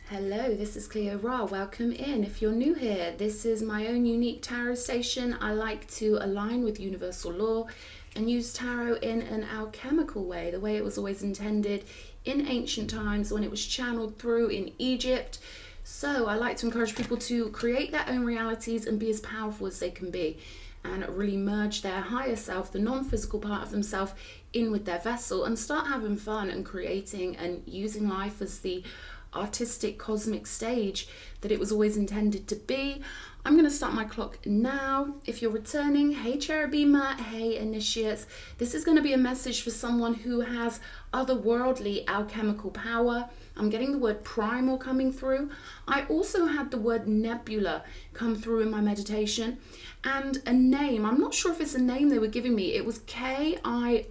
Hello, this is Cleo Ra. Welcome in. If you're new here, this is my own unique tarot station. I like to align with universal law and use tarot in an alchemical way, the way it was always intended in ancient times when it was channeled through in Egypt. So I like to encourage people to create their own realities and be as powerful as they can be, and really merge their higher self, the non-physical part of themselves, in with their vessel and start having fun and creating and using life as the artistic cosmic stage that it was always intended to be. I'm going to start my clock now. If you're returning, hey Cherubima, hey Initiates, this is going to be a message for someone who has otherworldly alchemical power. I'm getting the word primal coming through. I also had the word nebula come through in my meditation, and a name. I'm not sure if it's a name they were giving me. It was K-I,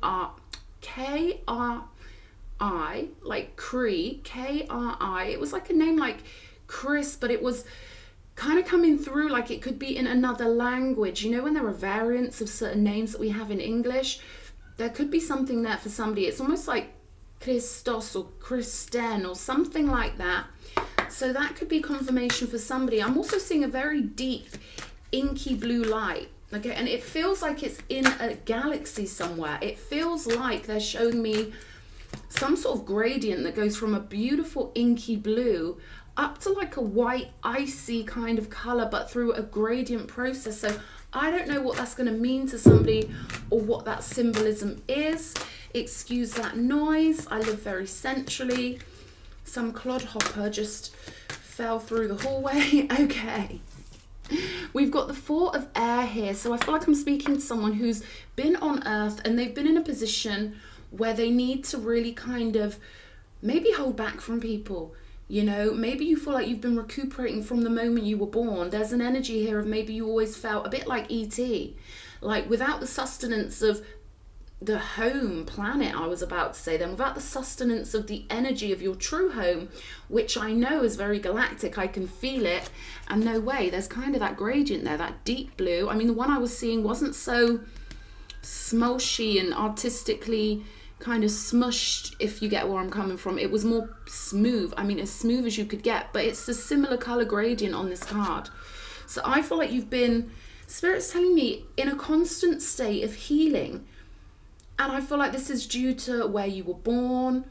like Cree, K-R-I. It was like a name like Chris, but it was kind of coming through like it could be in another language. You know, when there are variants of certain names that we have in English, there could be something there for somebody. It's almost like Christos or Kristen or something like that. So that could be confirmation for somebody. I'm also seeing a very deep, inky blue light. Okay, and it feels like it's in a galaxy somewhere. It feels like they're showing me some sort of gradient that goes from a beautiful inky blue up to like a white icy kind of color, but through a gradient process. So I don't know what that's going to mean to somebody or what that symbolism is. Excuse that noise. I live very centrally. Some clodhopper just fell through the hallway. Okay. We've got the Four of Air here. So I feel like I'm speaking to someone who's been on Earth and they've been in a position where they need to really kind of maybe hold back from people. You know, maybe you feel like you've been recuperating from the moment you were born. There's an energy here of maybe you always felt a bit like E.T., like without the sustenance of the home planet, I was about to say, then without the sustenance of the energy of your true home, which I know is very galactic. I can feel it, and no way, there's kind of that gradient there, that deep blue. I mean, the one I was seeing wasn't so smoshy and artistically kind of smushed, if you get where I'm coming from. It was more smooth. I mean, as smooth as you could get, but it's a similar color gradient on this card. So I feel like you've been, Spirit's telling me, in a constant state of healing. And I feel like this is due to where you were born.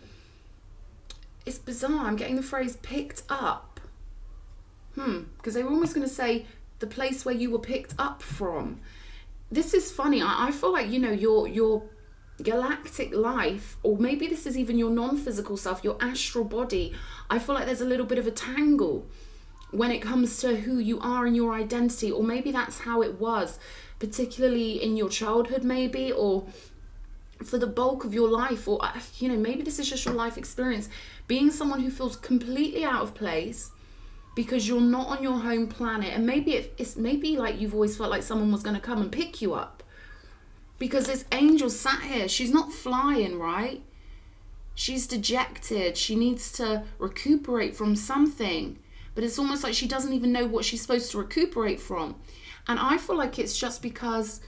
It's bizarre. I'm getting the phrase picked up. Because they were almost going to say the place where you were picked up from. This is funny. I feel like, you know, your galactic life, or maybe this is even your non-physical self, your astral body. I feel like there's a little bit of a tangle when it comes to who you are and your identity, or maybe that's how it was, particularly in your childhood maybe, or for the bulk of your life, or you know, maybe this is just your life experience, being someone who feels completely out of place because you're not on your home planet. And maybe it's maybe like you've always felt like someone was going to come and pick you up, because this angel sat here. She's not flying, right? She's dejected. She needs to recuperate from something, but it's almost like she doesn't even know what she's supposed to recuperate from. And I feel like it's just because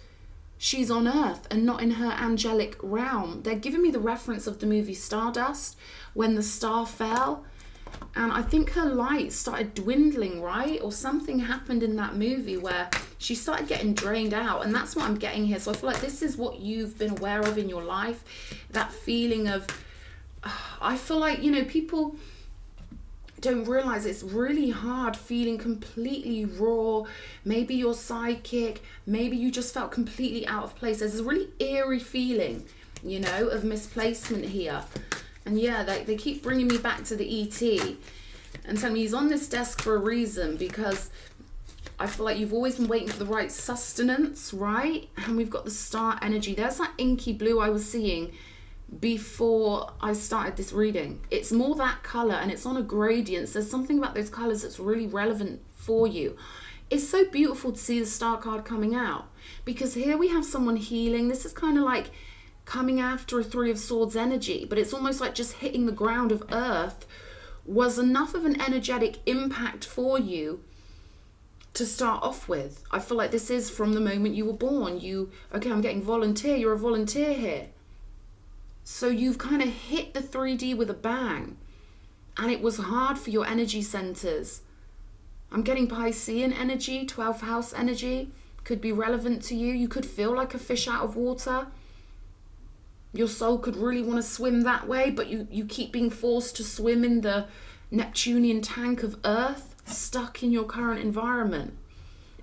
she's on Earth and not in her angelic realm. They're giving me the reference of the movie Stardust, when the star fell, and I think her light started dwindling, right? Or something happened in that movie where she started getting drained out, and that's what I'm getting here. So I feel like this is what you've been aware of in your life, that feeling of, I feel like, you know, people don't realize it's really hard feeling completely raw. Maybe you're psychic, maybe you just felt completely out of place. There's a really eerie feeling, you know, of misplacement here. And yeah, they keep bringing me back to the E.T. and telling me he's on this desk for a reason, because I feel like you've always been waiting for the right sustenance, right? And we've got the star energy. There's that inky blue I was seeing before I started this reading. It's more that color, and it's on a gradient. So there's something about those colors that's really relevant for you. It's so beautiful to see the star card coming out, because here we have someone healing. This is kind of like coming after a Three of Swords energy, but it's almost like just hitting the ground of Earth was enough of an energetic impact for you to start off with. I feel like this is from the moment you were born. Okay, I'm getting volunteer. You're a volunteer here. So you've kind of hit the 3D with a bang. and it was hard for your energy centers. I'm getting Piscean energy, 12th house energy, could be relevant to you. You could feel like a fish out of water. Your soul could really want to swim that way, but you keep being forced to swim in the Neptunian tank of Earth, stuck in your current environment.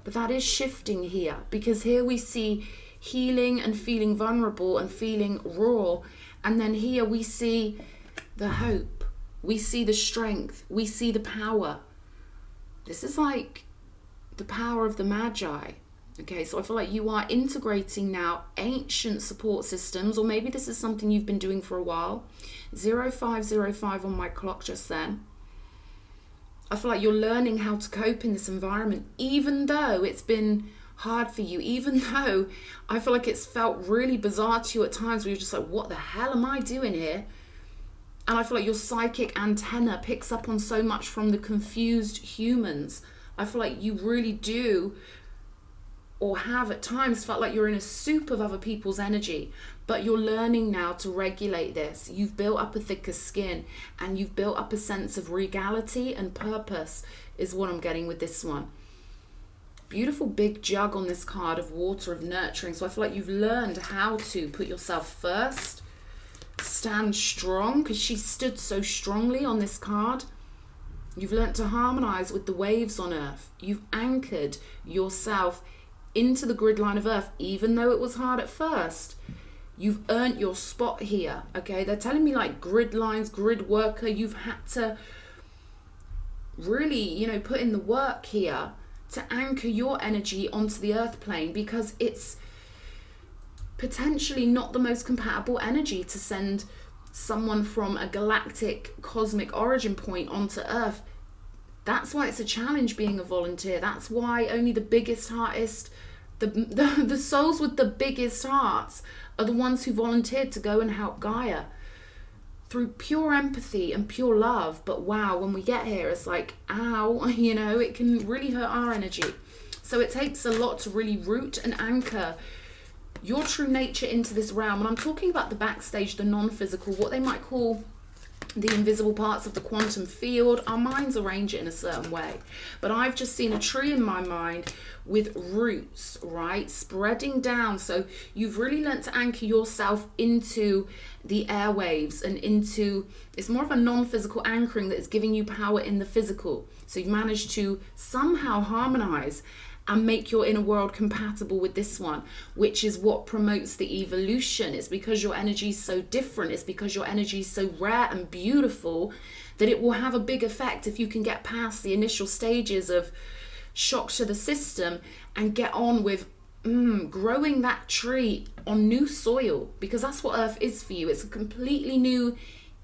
But that is shifting here, because here we see healing and feeling vulnerable and feeling raw. And then here we see the hope. We see the strength. We see the power. This is like the power of the Magi. Okay, so I feel like you are integrating now ancient support systems, or maybe this is something you've been doing for a while. 0505 on my clock just then. I feel like you're learning how to cope in this environment, even though it's been hard for you, even though I feel like it's felt really bizarre to you at times where you're just like, what the hell am I doing here? And I feel like your psychic antenna picks up on so much from the confused humans. I feel like you really do, or have at times felt like you're in a soup of other people's energy, but you're learning now to regulate this. You've built up a thicker skin, and you've built up a sense of regality and purpose is what I'm getting with this one. Beautiful big jug on this card of water, of nurturing. So I feel like you've learned how to put yourself first, stand strong, because she stood so strongly on this card. You've learned to harmonize with the waves on Earth. You've anchored yourself into the grid line of Earth, even though it was hard at first. You've earned your spot here. Okay, they're telling me like grid lines, grid worker. You've had to really, put in the work here to anchor your energy onto the Earth plane, because it's potentially not the most compatible energy to send someone from a galactic cosmic origin point onto Earth. That's why it's a challenge being a volunteer. That's why only the biggest heartist, the souls with the biggest hearts are the ones who volunteered to go and help Gaia through pure empathy and pure love. But wow, when we get here, it's like, ow, it can really hurt our energy. So it takes a lot to really root and anchor your true nature into this realm. And I'm talking about the backstage, the non-physical, what they might call the invisible parts of the quantum field. Our minds arrange it in a certain way, but I've just seen a tree in my mind with roots, right, spreading down. So you've really learnt to anchor yourself into the airwaves and into, it's more of a non-physical anchoring that is giving you power in the physical. So you've managed to somehow harmonize and make your inner world compatible with this one, which is what promotes the evolution. It's because your energy is so different. It's because your energy is so rare and beautiful that it will have a big effect if you can get past the initial stages of shock to the system and get on with growing that tree on new soil, because that's what Earth is for you. It's a completely new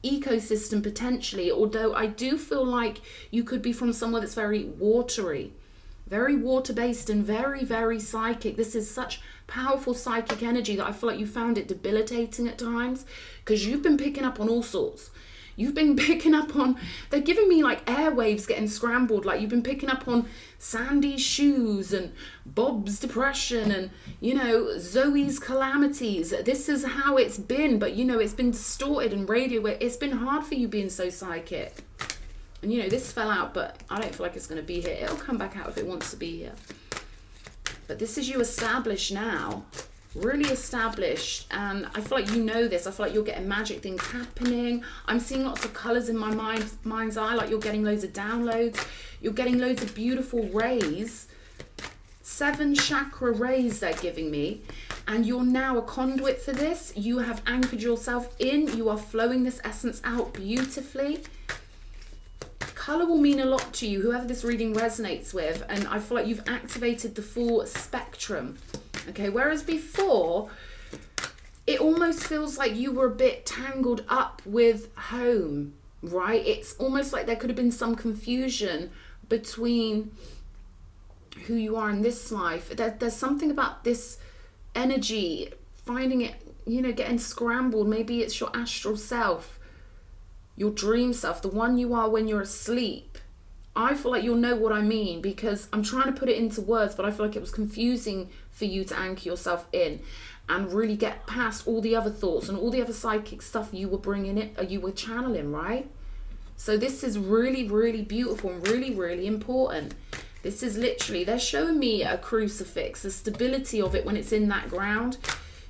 ecosystem potentially, although I do feel like you could be from somewhere that's very watery, very water-based and very, very psychic. This is such powerful psychic energy that I feel like you found it debilitating at times, because you've been picking up on all sorts. You've been picking up on, they're giving me like airwaves getting scrambled, like you've been picking up on Sandy's shoes and Bob's depression and, Zoe's calamities. This is how it's been, but it's been distorted and radio. It's been hard for you being so psychic. And this fell out, but I don't feel like it's going to be here. It'll come back out if it wants to be here. But this is you established now, really established. And I feel like this. I feel like you're getting magic things happening. I'm seeing lots of colors in my mind's eye, like you're getting loads of downloads. You're getting loads of beautiful rays. 7 chakra rays they're giving me. And you're now a conduit for this. You have anchored yourself in. You are flowing this essence out beautifully. Color will mean a lot to you, whoever this reading resonates with, and I feel like you've activated the full spectrum. Okay, whereas before, it almost feels like you were a bit tangled up with home, right? It's almost like there could have been some confusion between who you are in this life. There's something about this energy, finding it, getting scrambled. Maybe it's your astral self, your dream self, the one you are when you're asleep. I feel like you'll know what I mean, because I'm trying to put it into words, but I feel like it was confusing for you to anchor yourself in and really get past all the other thoughts and all the other psychic stuff you were bringing in, you were channeling, right? So this is really, really beautiful and really, really important. This is literally, they're showing me a crucifix, the stability of it when it's in that ground.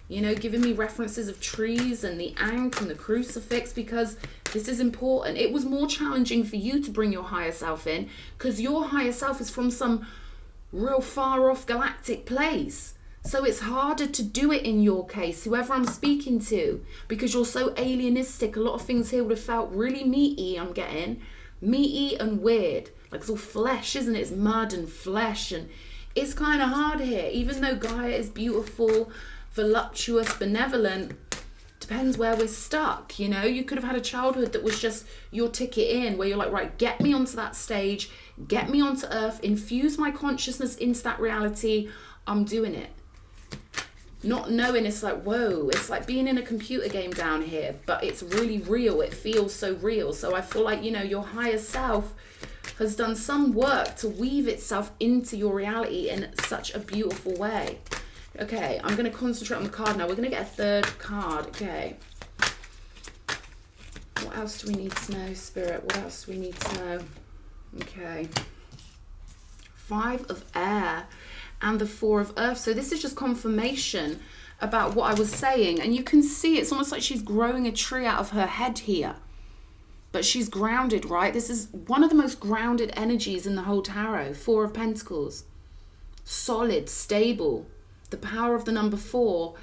You know, giving me references of trees and the ankh and the crucifix, because this is important. It was more challenging for you to bring your higher self in, because your higher self is from some real far off galactic place. So it's harder to do it in your case, whoever I'm speaking to, because you're so alienistic. A lot of things here would have felt really meaty, I'm getting. Meaty and weird. Like it's all flesh, isn't it? It's mud and flesh, and it's kind of hard here. Even though Gaia is beautiful, voluptuous, benevolent, depends where we're stuck. You know, you could have had a childhood that was just your ticket in, where you're like, right, get me onto that stage, get me onto earth, infuse my consciousness into that reality, I'm doing it. Not knowing, it's like, whoa, it's like being in a computer game down here, but it's really real. It feels so real. So I feel like, you know, your higher self has done some work to weave itself into your reality in such a beautiful way. Okay, I'm going to concentrate on the card now. We're going to get a third card. Okay. What else do we need to know, Spirit? What else do we need to know? Okay. 5 of air and the 4 of earth. So this is just confirmation about what I was saying. And you can see it's almost like she's growing a tree out of her head here. But she's grounded, right? This is one of the most grounded energies in the whole tarot. 4 of Pentacles. Solid, stable. The power of the number 4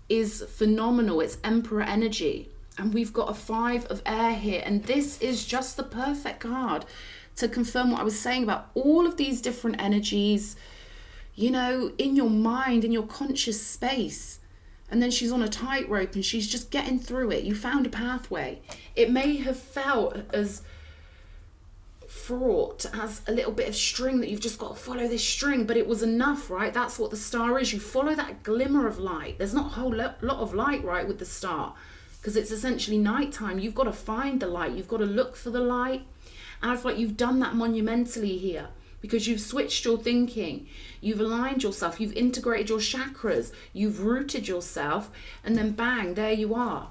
is phenomenal. It's Emperor energy. And we've got a 5 of air here. And this is just the perfect card to confirm what I was saying about all of these different energies, you know, in your mind, in your conscious space. And then she's on a tightrope and she's just getting through it. You found a pathway. It may have felt as fraught as a little bit of string that you've just got to follow this string, but it was enough, right? That's what the star is. You follow that glimmer of light. There's not a whole lot of light, right, with the star, because it's essentially nighttime. You've got to find the light. You've got to look for the light. And I feel like you've done that monumentally here, because you've switched your thinking, you've aligned yourself, you've integrated your chakras, you've rooted yourself, and then bang, there you are.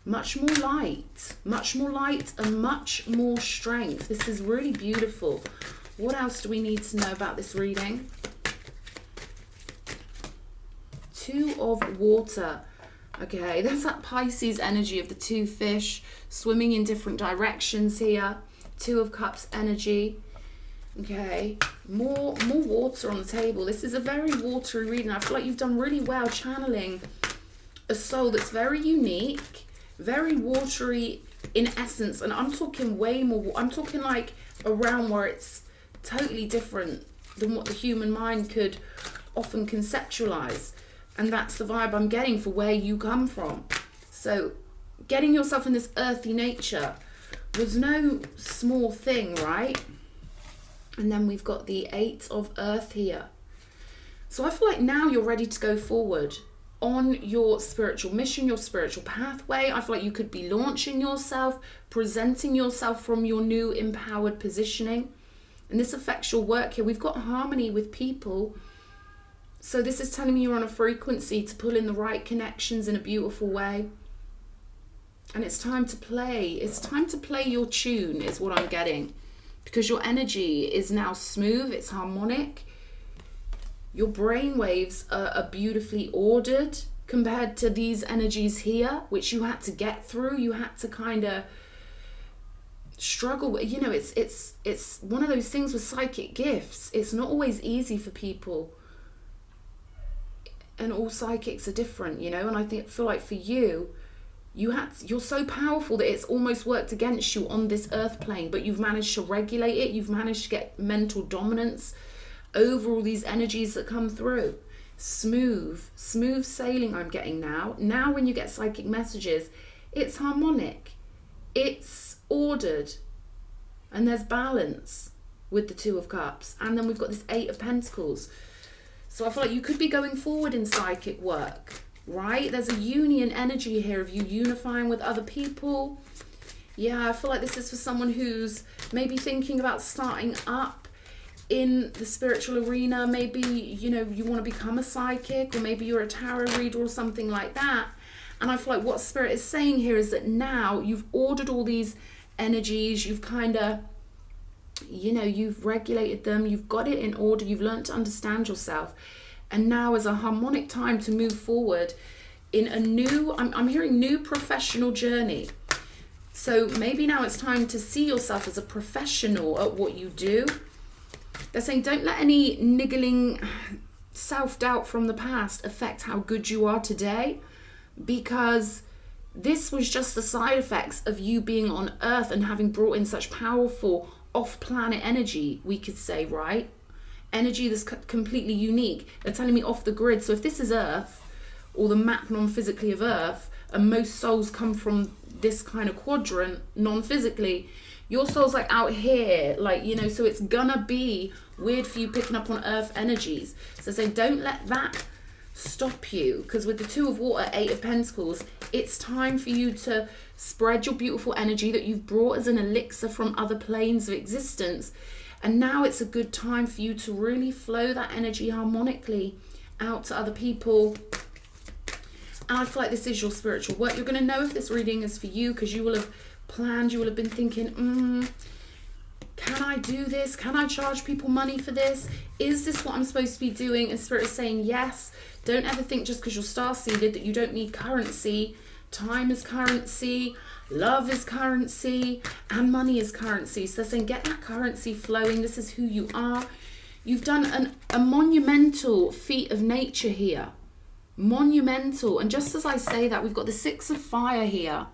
Much more light and much more strength. This is really beautiful. What else do we need to know about this reading? 2 of water. Okay, there's that Pisces energy of the 2 fish swimming in different directions here. 2 of cups energy. Okay, more water on the table. This is a very watery reading. I feel like you've done really well channeling a soul that's very unique, very watery in essence. And I'm talking way more, I'm talking like a realm where it's totally different than what the human mind could often conceptualize. And that's the vibe I'm getting for where you come from. So getting yourself in this earthy nature was no small thing, right? And then we've got the 8 of earth here. So I feel like now you're ready to go forward on your spiritual mission, your spiritual pathway. I feel like you could be launching yourself, presenting yourself from your new empowered positioning. And this affects your work here. We've got harmony with people. So this is telling me you're on a frequency to pull in the right connections in a beautiful way. And it's time to play. It's time to play your tune is what I'm getting. Because your energy is now smooth, it's harmonic. Your brain waves are beautifully ordered compared to these energies here, which you had to get through. You had to kind of struggle with. You know, it's one of those things with psychic gifts. It's not always easy for people. And all psychics are different, you know. And I feel like for you, you're so powerful that it's almost worked against you on this earth plane, but you've managed to regulate it. You've managed to get mental dominance over all these energies that come through. Smooth sailing I'm getting now. Now when you get psychic messages, it's harmonic, it's ordered, and there's balance with the 2 of cups. And then we've got this 8 of pentacles. So I feel like you could be going forward in psychic work. Right? There's a union energy here of you unifying with other people. Yeah, I feel like this is for someone who's maybe thinking about starting up in the spiritual arena. Maybe, you know, you want to become a psychic, or maybe you're a tarot reader or something like that. And I feel like what Spirit is saying here is that now you've ordered all these energies. You've kind of, you know, you've regulated them, you've got it in order, you've learned to understand yourself. And now is a harmonic time to move forward in a new, I'm hearing new professional journey. So maybe now it's time to see yourself as a professional at what you do. They're saying don't let any niggling self-doubt from the past affect how good you are today, because this was just the side effects of you being on Earth and having brought in such powerful off-planet energy, we could say, right? Energy that's completely unique. They're telling me off the grid. So if this is Earth, or the map non-physically of Earth, and most souls come from this kind of quadrant non-physically, your soul's like out here, like, you know, so it's gonna be weird for you picking up on Earth energies. So say don't let that stop you, because with the Two of Water, Eight of Pentacles, it's time for you to spread your beautiful energy that you've brought as an elixir from other planes of existence. And now it's a good time for you to really flow that energy harmonically out to other people. And I feel like this is your spiritual work. You're going to know if this reading is for you, because you will have planned, you will have been thinking, can I do this? Can I charge people money for this? Is this what I'm supposed to be doing? And Spirit is saying yes. Don't ever think just because you're star-seeded that you don't need currency. Time is currency, love is currency, and money is currency. So they're saying get that currency flowing. This is who you are. You've done a monumental feat of nature here. Monumental. And just as I say that, we've got the Six of Fire here.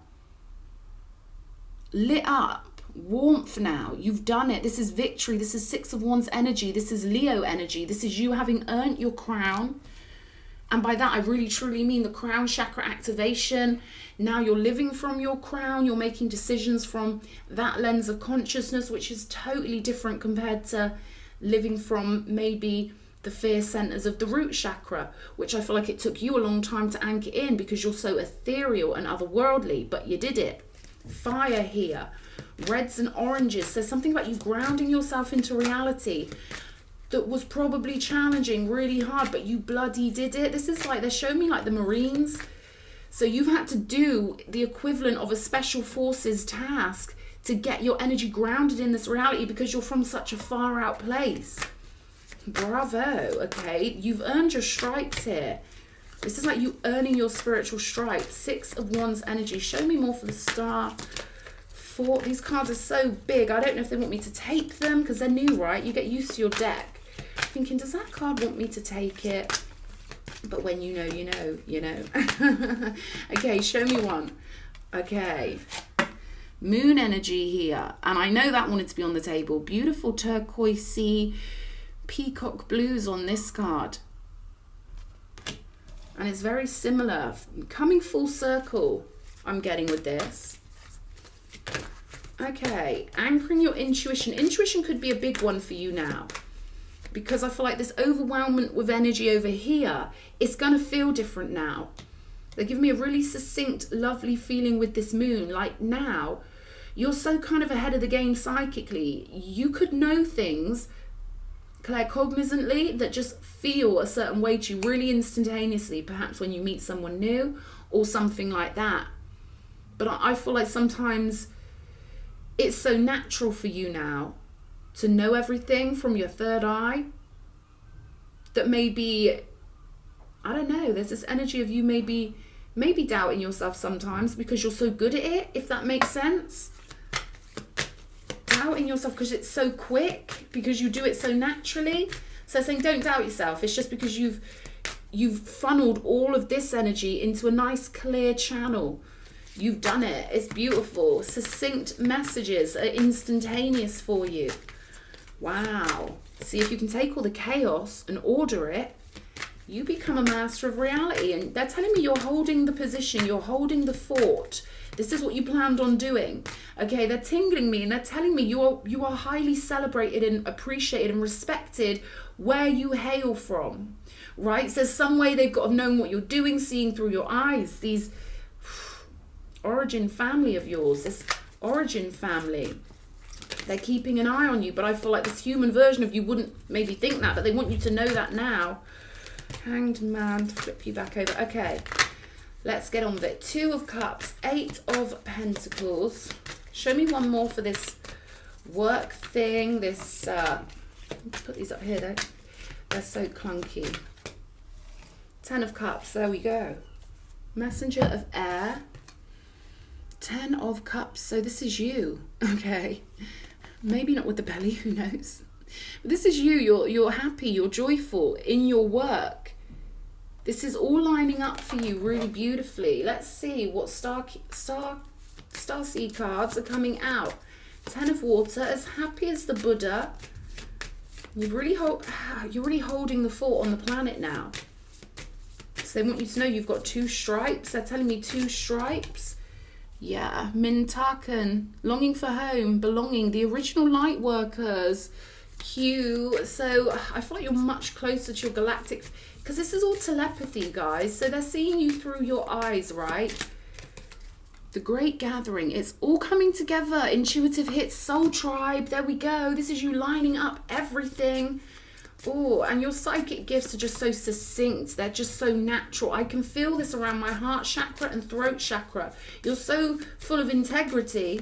Lit up. Warmth now. You've done it. This is victory. This is Six of Wands energy. This is Leo energy. This is you having earned your crown. And by that, I really truly mean the crown chakra activation. Now you're living from your crown. You're making decisions from that lens of consciousness, which is totally different compared to living from maybe the fear centers of the root chakra, which I feel like it took you a long time to anchor in because you're so ethereal and otherworldly, but you did it. Fire here. Reds and oranges. There's something about you grounding yourself into reality that was probably challenging, really hard, but you bloody did it. This is like, they're showing me like the Marines. So you've had to do the equivalent of a special forces task to get your energy grounded in this reality because you're from such a far out place. Bravo, okay? You've earned your stripes here. This is like you earning your spiritual stripes. Six of Wands energy. Show me more for the star. Four. These cards are so big. I don't know if they want me to take them because they're new, right? You get used to your deck. Thinking, does that card want me to take it? But when you know, you know, you know. Okay, show me one. Okay. Moon energy here. And I know that wanted to be on the table. Beautiful turquoisey peacock blues on this card. And it's very similar. Coming full circle, I'm getting with this. Okay, anchoring your intuition. Intuition could be a big one for you now. Because I feel like this overwhelmment with energy over here, it's going to feel different now. They give me a really succinct, lovely feeling with this moon. Like now, you're so kind of ahead of the game psychically. You could know things claircognizantly that just feel a certain way to you really instantaneously, perhaps when you meet someone new or something like that. But I feel like sometimes it's so natural for you now to know everything from your third eye that maybe, I don't know, there's this energy of you maybe doubting yourself sometimes because you're so good at it, if that makes sense. Doubting yourself because it's so quick, because you do it so naturally. So saying don't doubt yourself, it's just because you've funneled all of this energy into a nice clear channel. You've done it. It's beautiful. Succinct messages are instantaneous for you. Wow. See, if you can take all the chaos and order it, you become a master of reality. And they're telling me you're holding the position, you're holding the fort. This is what you planned on doing. Okay, they're tingling me and they're telling me you are highly celebrated and appreciated and respected where you hail from. Right? So there's some way they've got to have known what you're doing, seeing through your eyes. These origin family of yours, this origin family. They're keeping an eye on you, but I feel like this human version of you wouldn't maybe think that, but they want you to know that now. Hanged Man, to flip you back over. Okay, let's get on with it. Two of Cups, Eight of Pentacles. Show me one more for this work thing. This, put these up here, they're so clunky. 10 of Cups, there we go. Messenger of Air. 10 of Cups, so this is you, okay? Maybe not with the belly, who knows? But this is you, you're happy, you're joyful in your work. This is all lining up for you really beautifully. Let's see what Starseed cards are coming out. 10 of Water, as happy as the Buddha. You're really holding the fort on the planet now. So they want you to know you've got 2 stripes. They're telling me 2 stripes. Yeah, Mintaken, longing for home, belonging, the original light workers. Q. So I feel like you're much closer to your galactic, because this is all telepathy, guys. So they're seeing you through your eyes, right? The Great Gathering, it's all coming together. Intuitive hits, Soul Tribe, there we go. This is you lining up everything. Oh, and your psychic gifts are just so succinct. They're just so natural. I can feel this around my heart chakra and throat chakra. You're so full of integrity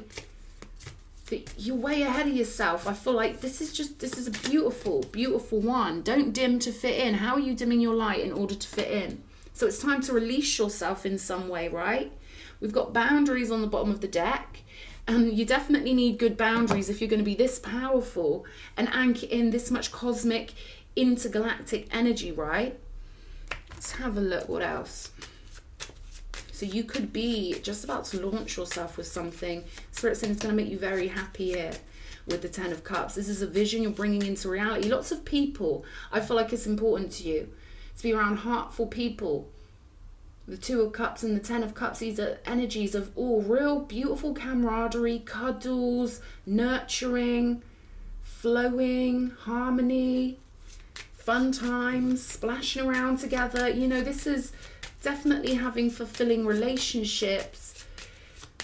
that you're way ahead of yourself. I feel like this is a beautiful, beautiful one. Don't dim to fit in. How are you dimming your light in order to fit in? So it's time to release yourself in some way, right? We've got boundaries on the bottom of the deck. And you definitely need good boundaries if you're going to be this powerful and anchor in this much cosmic intergalactic energy, right? Let's have a look. What else? So you could be just about to launch yourself with something. Spirit saying it's going to make you very happy here with the 10 of Cups. This is a vision you're bringing into reality. Lots of people, I feel like it's important to you to be around heartful people. The 2 of Cups and the 10 of Cups, these are energies of all real beautiful camaraderie, cuddles, nurturing, flowing, harmony, fun times, splashing around together. You know, this is definitely having fulfilling relationships.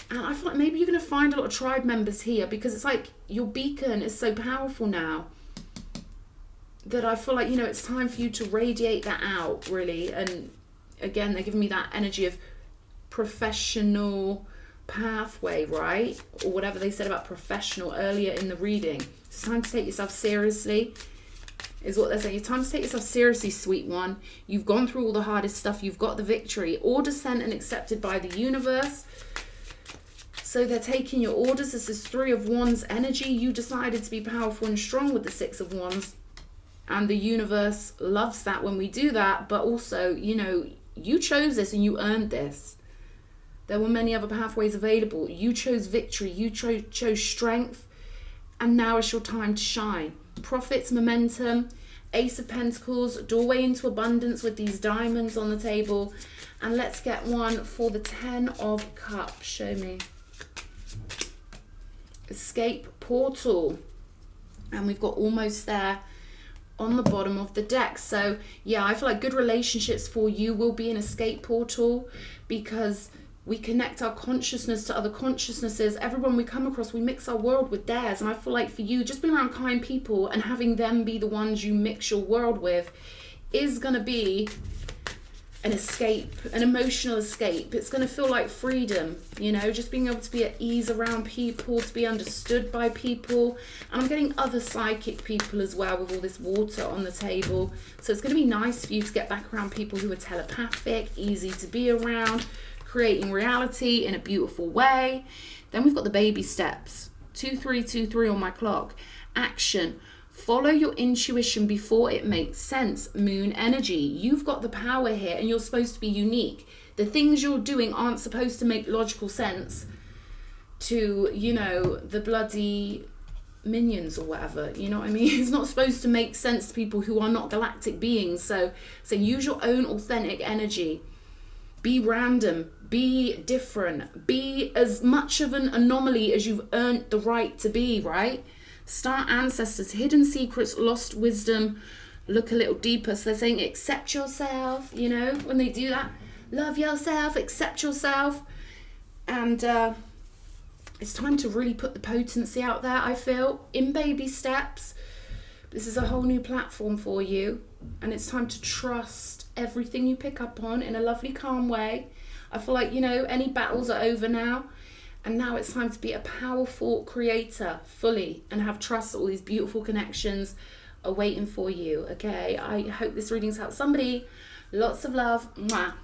And I feel like maybe you're going to find a lot of tribe members here, because it's like your beacon is so powerful now that I feel like, you know, it's time for you to radiate that out, really. And again, they're giving me that energy of professional pathway, right? Or whatever they said about professional earlier in the reading. It's time to take yourself seriously, is what they're saying. It's time to take yourself seriously, sweet one. You've gone through all the hardest stuff. You've got the victory. Order sent and accepted by the universe. So they're taking your orders. This is 3 of Wands energy. You decided to be powerful and strong with the 6 of Wands. And the universe loves that when we do that. But also, you know, you chose this and you earned this. There were many other pathways available. You chose victory. You chose strength. And now is your time to shine. Profits, momentum, Ace of Pentacles, doorway into abundance with these diamonds on the table. And let's get one for the 10 of Cups. Show me. Escape portal. And we've got almost there on the bottom of the deck. So yeah, I feel like good relationships for you will be an escape portal, because we connect our consciousness to other consciousnesses. Everyone we come across, we mix our world with theirs. And I feel like for you, just being around kind people and having them be the ones you mix your world with is going to be an escape, an emotional escape. It's going to feel like freedom, you know, just being able to be at ease around people, to be understood by people. And I'm getting other psychic people as well with all this water on the table. So it's going to be nice for you to get back around people who are telepathic, easy to be around, creating reality in a beautiful way. Then we've got the baby steps. 2323 on my clock. Action. Follow your intuition before it makes sense. Moon energy. You've got the power here and you're supposed to be unique. The things you're doing aren't supposed to make logical sense to, you know, the bloody minions or whatever. You know what I mean? It's not supposed to make sense to people who are not galactic beings. So use your own authentic energy. Be random. Be different. Be as much of an anomaly as you've earned the right to be, right? Star ancestors, hidden secrets, lost wisdom, look a little deeper. So they're saying accept yourself, you know, when they do that. Love yourself, accept yourself. And it's time to really put the potency out there, I feel, in baby steps. This is a whole new platform for you. And it's time to trust everything you pick up on in a lovely, calm way. I feel like, you know, any battles are over now. And now it's time to be a powerful creator fully and have trust that all these beautiful connections are waiting for you. Okay, I hope this reading's helped somebody. Lots of love. Mwah.